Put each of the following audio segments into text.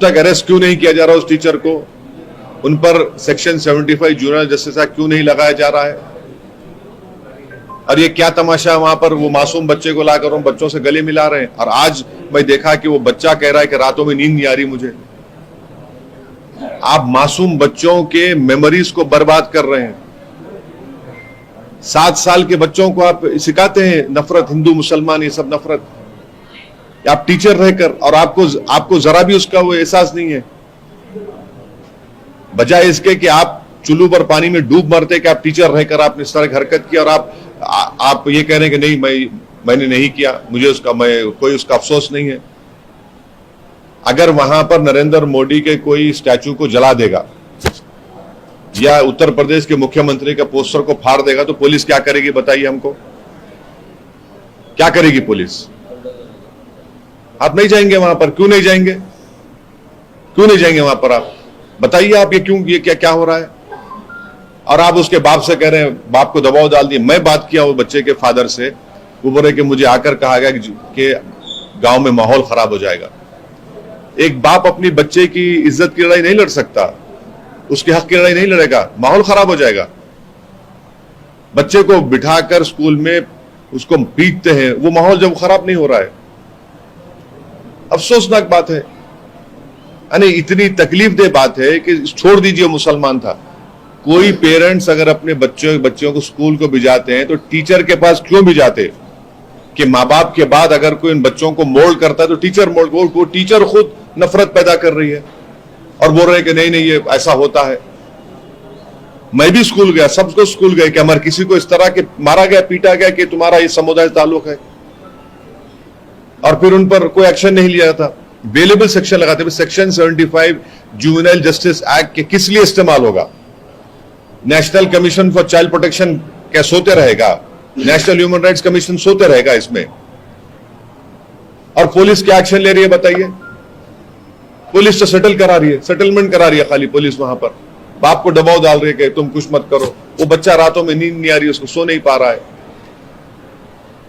तक अरेस्ट क्यों नहीं किया जा रहा उस टीचर को? उन पर सेक्शन 75 जुवेनाइल जस्टिस एक्ट क्यों नहीं लगाया जा रहा है? और ये क्या तमाशा, वहां पर वो मासूम बच्चे को लाकर उन बच्चों से गले मिला रहे हैं। और आज मैं देखा कि वो बच्चा कह रहा है कि रातों में नींद नहीं आ रही मुझे। आप मासूम बच्चों के मेमोरीज को बर्बाद कर रहे हैं। 7 साल के बच्चों को आप सिखाते हैं नफरत, हिंदू मुसलमान ये सब नफरत। आप टीचर रहकर और आपको जरा भी उसका वो एहसास नहीं है। बजाय इसके कि आप चुल्लू पर पानी में डूब मरते कि आप टीचर रहकर आपने इस तरह की हरकत की, और आप ये कह रहे हैं कि नहीं मैंने नहीं किया, मुझे कोई उसका अफसोस नहीं है। अगर वहां पर नरेंद्र मोदी के कोई स्टैचू को जला देगा या उत्तर प्रदेश के मुख्यमंत्री का पोस्टर को फाड़ देगा तो पुलिस क्या करेगी? बताइए हमको, क्या करेगी पुलिस? आप नहीं जाएंगे वहां पर? क्यों नहीं जाएंगे? क्यों नहीं जाएंगे वहां पर? आप बताइए, आप ये क्या हो रहा है? और आप उसके बाप से कह रहे हैं, बाप को दबाव डाल दिए। मैं बात किया वो बच्चे के फादर से, वो बोले कि मुझे आकर कहा गया कि गांव में माहौल खराब हो जाएगा। एक बाप अपनी बच्चे की इज्जत की लड़ाई नहीं लड़ सकता, उसके हक की लड़ाई नहीं लड़ेगा, माहौल खराब हो जाएगा। बच्चे को बिठाकर स्कूल में उसको पीटते हैं, वो माहौल जब खराब नहीं हो रहा है। अफसोसनाक बात है, यानी इतनी तकलीफ दे बात है कि छोड़ दीजिए मुसलमान था। कोई पेरेंट्स अगर अपने बच्चों को स्कूल को भिजाते हैं तो टीचर के पास क्यों भिजाते? कि माँ बाप के बाद अगर कोई इन बच्चों को मोल्ड करता है तो टीचर मोल्ड, वो टीचर खुद नफरत पैदा कर रही है और बोल रहे हैं कि नहीं ये ऐसा होता है। मैं भी स्कूल गया, सबको स्कूल गए कि हमारे किसी को इस तरह के मारा गया, पीटा गया कि तुम्हारा ये समुदाय ताल्लुक है, और फिर उन पर कोई एक्शन नहीं लिया था। वेलेबल सेक्शन लगाते, सेक्शन 75 जुवेनाइल जस्टिस एक्ट के किस लिए इस्तेमाल होगा? National commission for child protection क्या सोते रहेगा? नेशनल ह्यूमन राइट्स कमीशन सोते रहेगा इसमें? और पुलिस क्या एक्शन ले रही है बताइए? पुलिस तो सेटल करा रही है, सेटलमेंट करा रही है खाली पुलिस। वहां पर बाप को दबाव डाल रही है कि तुम कुछ मत करो। वो बच्चा रातों में नींद नहीं आ रही, उसको सो नहीं पा रहा है,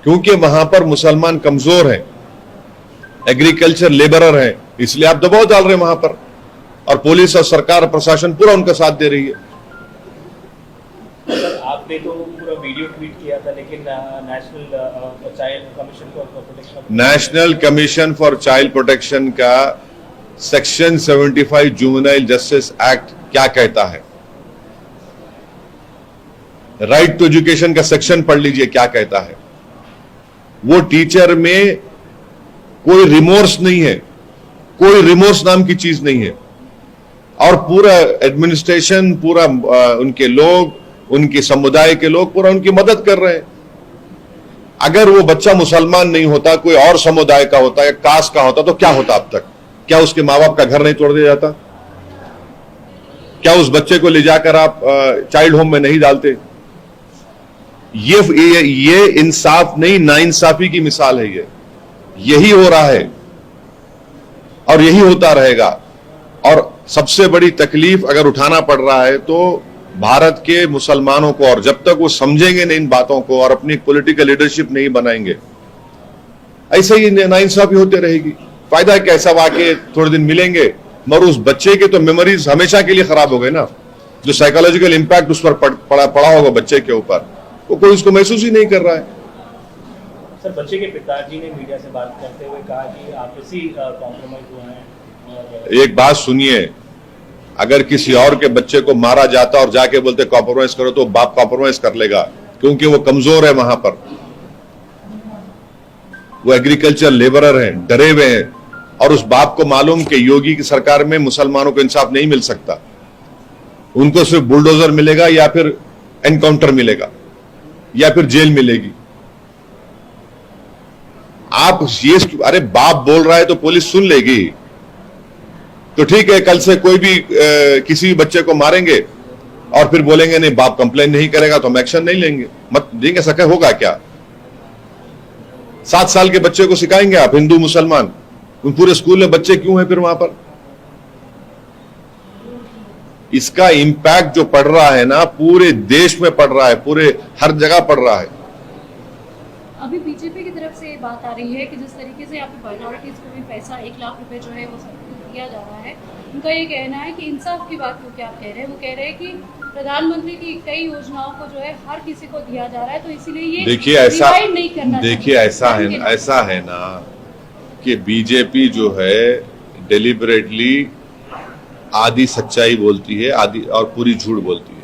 क्योंकि वहां पर मुसलमान कमजोर हैं, एग्रीकल्चर लेबरर हैं, इसलिए आप दबाव डाल रहे हैं वहां पर। और पुलिस और सरकार प्रशासन पूरा उनका साथ दे रही है। आपने तो पूरा वीडियो ट्वीट किया था, लेकिन national commission for child protection का सेक्शन 75 जुवेनाइल जस्टिस एक्ट क्या कहता है? राइट टू एजुकेशन का सेक्शन पढ़ लीजिए क्या कहता है। वो टीचर में कोई रिमोर्स नहीं है, कोई रिमोर्स नाम की चीज नहीं है। और पूरा एडमिनिस्ट्रेशन, पूरा उनके लोग, उनके समुदाय के लोग पूरा उनकी मदद कर रहे हैं। अगर वो बच्चा मुसलमान नहीं होता, कोई और समुदाय का होता या कास्ट का होता तो क्या होता अब तक? क्या उसके माँ बाप का घर नहीं तोड़ दिया जाता? क्या उस बच्चे को ले जाकर आप चाइल्ड होम में नहीं डालते? ये इंसाफ नहीं, नाइंसाफी की मिसाल है। यही हो रहा है और यही होता रहेगा। और सबसे बड़ी तकलीफ अगर उठाना पड़ रहा है तो भारत के मुसलमानों को, और जब तक वो समझेंगे नहीं इन बातों को और अपनी पॉलिटिकल लीडरशिप नहीं बनाएंगे, ऐसे ही नाइंसाफी होते रहेगी। फायदा क्या? सब आके थोड़े दिन मिलेंगे, मगर उस बच्चे के तो मेमोरीज हमेशा के लिए खराब हो गए ना। जो साइकोलॉजिकल इंपैक्ट उस पर पड़ा होगा बच्चे के ऊपर, वो कोई उसको महसूस ही नहीं कर रहा है। सर, बच्चे के पिताजी ने मीडिया से बात करते हुए कहा कि आपसी कॉम्प्रोमाइज हुआ है। एक बात सुनिए, अगर किसी और के बच्चे को मारा जाता और जाके बोलते कॉम्प्रोमाइज करो तो बाप कॉम्प्रोमाइज कर लेगा, क्योंकि वो कमजोर है। वहां पर वो एग्रीकल्चर लेबरर हैं, डरे हुए हैं, और उस बाप को मालूम कि योगी की सरकार में मुसलमानों को इंसाफ नहीं मिल सकता। उनको सिर्फ बुलडोजर मिलेगा या फिर एनकाउंटर मिलेगा या फिर जेल मिलेगी। आप ये, अरे बाप बोल रहा है तो पुलिस सुन लेगी तो ठीक है। कल से कोई भी किसी भी बच्चे को मारेंगे और फिर बोलेंगे नहीं बाप कंप्लेन नहीं करेगा तो हम एक्शन नहीं लेंगे, मत देंगे, सके होगा क्या? 7 साल के बच्चे को सिखाएंगे आप हिंदू मुसलमान? उन पूरे स्कूल में बच्चे क्यों हैं फिर वहां पर? इसका इंपैक्ट जो पड़ रहा है ना, पूरे देश में पड़ रहा है, पूरे हर जगह पड़ रहा है। अभी बीजेपी की तरफ से बात आ रही है कि जिस तरीके से यहाँ पे माइनॉरिटीज को भी पैसा 1 लाख रुपए जो है वो दिया जा रहा है। उनका ये कहना है कि इंसाफ की बात क्योंकि आप कह रहे हैं, वो कह रहे हैं कि प्रधानमंत्री की कई योजनाओं को जो है हर किसी को दिया जा रहा है, तो इसीलिए ये देखिए ऐसा रिवाइंड नहीं करना देखिए चाहिए। ऐसा है ना कि बीजेपी जो है डेलिबरेटली आधी सच्चाई बोलती है, आधी और पूरी झूठ बोलती है।